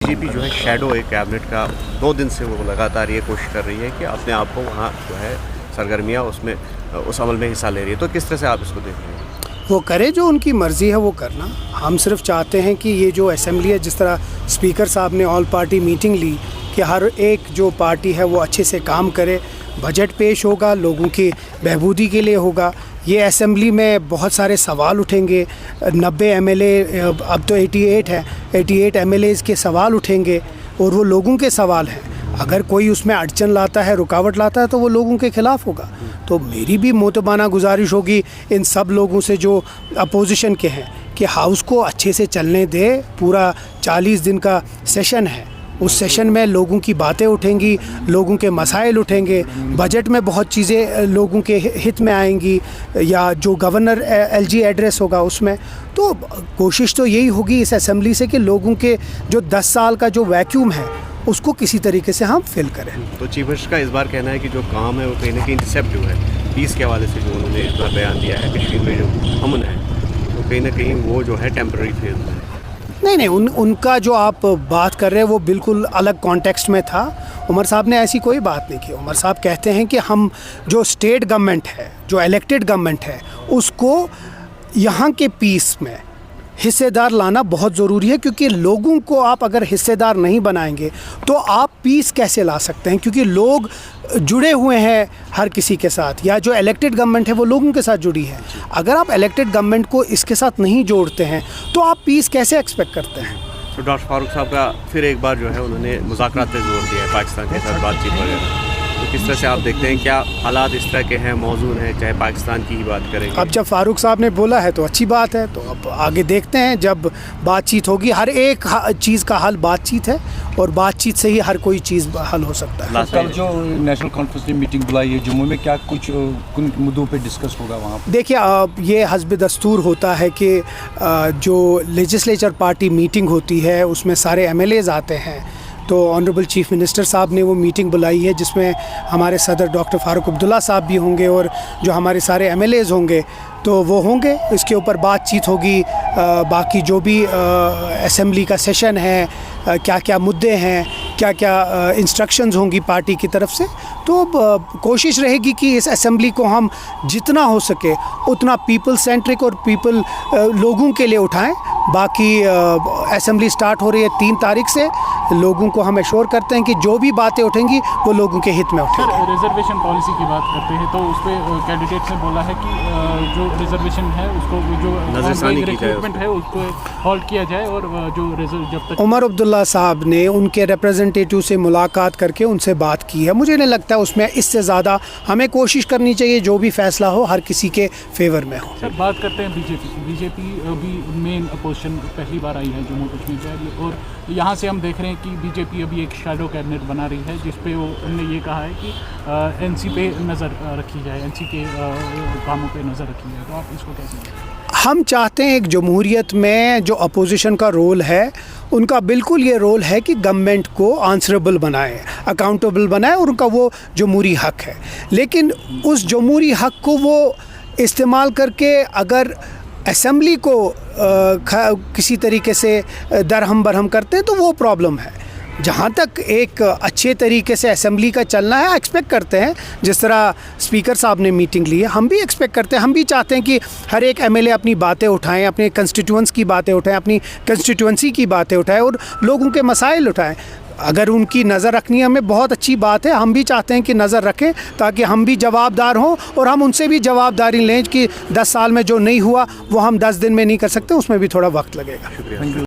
BJP जो है shadow एक कैबिनेट का 2 दिन से वो लगातार ये कोशिश कर रही है कि अपने आप को वहाँ जो है सरगर्मियाँ उसमें उस अमल में हिस्सा ले रही है। तो किस तरह से आप इसको देख रहे हैं? वो करे, जो उनकी मर्ज़ी है वो करना। हम सिर्फ चाहते हैं कि ये जो असेंबली है, जिस तरह स्पीकर साहब ने ऑल पार्टी मीटिंग ली कि हर एक जो पार्टी है वो अच्छे से काम करे, बजट पेश होगा, लोगों की बहबूदी के लिए होगा। ये असेंबली में बहुत सारे सवाल उठेंगे। 90 एमएलए, अब तो 88 है, 88 एमएलएज़ के सवाल उठेंगे और वो लोगों के सवाल हैं। अगर कोई उसमें अड़चन लाता है, रुकावट लाता है, तो वो लोगों के ख़िलाफ़ होगा। तो मेरी भी मोतबाना गुजारिश होगी इन सब लोगों से जो अपोजिशन के हैं कि हाउस को अच्छे से चलने दे। पूरा 40 दिन का सेशन है, उस सेशन में लोगों की बातें उठेंगी, लोगों के मसाइल उठेंगे, बजट में बहुत चीज़ें लोगों के हित में आएंगी, या जो गवर्नर एलजी एड्रेस होगा उसमें। तो कोशिश तो यही होगी इस असेंबली से कि लोगों के जो 10 साल का जो वैक्यूम है उसको किसी तरीके से हम फिल करें। तो चीफ मिनिस्टर का इस बार कहना है कि जो काम है वो कहीं ना कहीं इंटरसेप्ट जो है पीस के हवाले से जो उन्होंने इस बार बयान दिया है, कश्मीर में जो अमन है तो कहीं ना कहीं वो जो है टेम्पररी फेज में है। नहीं, उनका जो आप बात कर रहे हैं वो बिल्कुल अलग कॉन्टेक्स्ट में था। उमर साहब ने ऐसी कोई बात नहीं की। उमर साहब कहते हैं कि हम जो स्टेट गवर्नमेंट है, जो इलेक्टेड गवर्नमेंट है, उसको यहाँ के पीस में हिस्सेदार लाना बहुत ज़रूरी है, क्योंकि लोगों को आप अगर हिस्सेदार नहीं बनाएंगे तो आप पीस कैसे ला सकते हैं? क्योंकि लोग जुड़े हुए हैं हर किसी के साथ, या जो इलेक्टेड गवर्नमेंट है वो लोगों के साथ जुड़ी है। अगर आप इलेक्टेड गवर्नमेंट को इसके साथ नहीं जोड़ते हैं तो आप पीस कैसे एक्सपेक्ट करते हैं? तो डॉक्टर फारूक साहब का फिर एक बार जो है उन्होंने मुज़ाकरात पे जोर दिया है, पाकिस्तान के साथ बातचीत वगैरह। तो किस तरह से आप देखते हैं, क्या हालात इस तरह के हैं, मौजूद हैं, चाहे पाकिस्तान की ही बात करें? अब जब फारूक साहब ने बोला है तो अच्छी बात है, तो अब आगे देखते हैं जब बातचीत होगी। हर एक चीज़ का हल बातचीत है और बातचीत से ही हर कोई चीज़ हल हो सकता है। कल जो नेशनल कॉन्फ्रेंस ने मीटिंग बुलाई है जम्मू में, क्या कुछ कुछ मुद्दों पे डिस्कस होगा वहाँ? देखिए, ये हस्ब दस्तूर होता है कि जो लेजिस्लेचर पार्टी मीटिंग होती है उसमें सारे एमएलएज़ आते हैं। तो ऑनरेबल चीफ़ मिनिस्टर साहब ने वो मीटिंग बुलाई है जिसमें हमारे सदर डॉक्टर फारूक अब्दुल्ला साहब भी होंगे और जो हमारे सारे एमएलएज़ होंगे तो वो होंगे। इसके ऊपर बातचीत होगी। बाकी जो भी असेंबली का सेशन है, क्या क्या मुद्दे हैं, क्या क्या इंस्ट्रक्शंस होंगी पार्टी की तरफ से, तो कोशिश रहेगी कि इस असेंबली को हम जितना हो सके उतना पीपल सेंट्रिक और लोगों के लिए उठाएं। बाकी असेंबली स्टार्ट हो रही है 3 तारीख से। लोगों को हम एश्योर करते हैं कि जो भी बातें उठेंगी वो लोगों के हित में उठेंगी। सर, रिजर्वेशन पॉलिसी की बात करते हैं तो उस पर कैंडिडेट्स ने बोला है कि जो रिजर्वेशन है उसको, जो रिक्रूटमेंट है उसको हॉल्ट किया जाए, और जो जब तक उमर अब्दुल्ला साहब ने उनके रिप्रेजेंटेटिव से मुलाकात करके उनसे बात की है। मुझे नहीं लगता उसमें इससे ज़्यादा हमें कोशिश करनी चाहिए जो भी फैसला हो हर किसी के फेवर में हो। सर, बात करते हैं बीजेपी अभी मेन अपोजिशन पहली बार आई है जम्मू कश्मीर में, और यहाँ से हम देख रहे हैं कि बीजेपी अभी एक शैडो कैबिनेट बना रही है जिसपे उन्होंने ये कहा है कि एनसी पे नज़र रखी जाए, एनसी के कामों पे नज़र रखी जाए। तो आप इसको कैसे देखते हैं? हम चाहते हैं एक जमहूरियत में जो अपोजिशन का रोल है, उनका बिल्कुल ये रोल है कि गवर्नमेंट को आंसरेबल बनाए, अकाउंटेबल बनाए, और उनका वो जमहूरी हक है। लेकिन उस जमहूरी हक को वो इस्तेमाल करके अगर असेंबली को किसी तरीके से दरहम बरहम करते हैं तो वो प्रॉब्लम है। जहाँ तक एक अच्छे तरीके से असेंबली का चलना है, एक्सपेक्ट करते हैं जिस तरह स्पीकर साहब ने मीटिंग ली है, हम भी एक्सपेक्ट करते हैं, हम भी चाहते हैं कि हर एक एमएलए अपनी बातें उठाएं, अपने कंस्टिट्यूएंट्स की बातें उठाएं, अपनी कंस्टिट्यूएंसी की बातें उठाएं और लोगों के मसाइल उठाएं। अगर उनकी नज़र रखनी हमें बहुत अच्छी बात है, हम भी चाहते हैं कि नज़र रखें ताकि हम भी जवाबदार हों और हम उनसे भी जवाबदारी लें कि 10 साल में जो नहीं हुआ वो हम 10 दिन में नहीं कर सकते, उसमें भी थोड़ा वक्त लगेगा।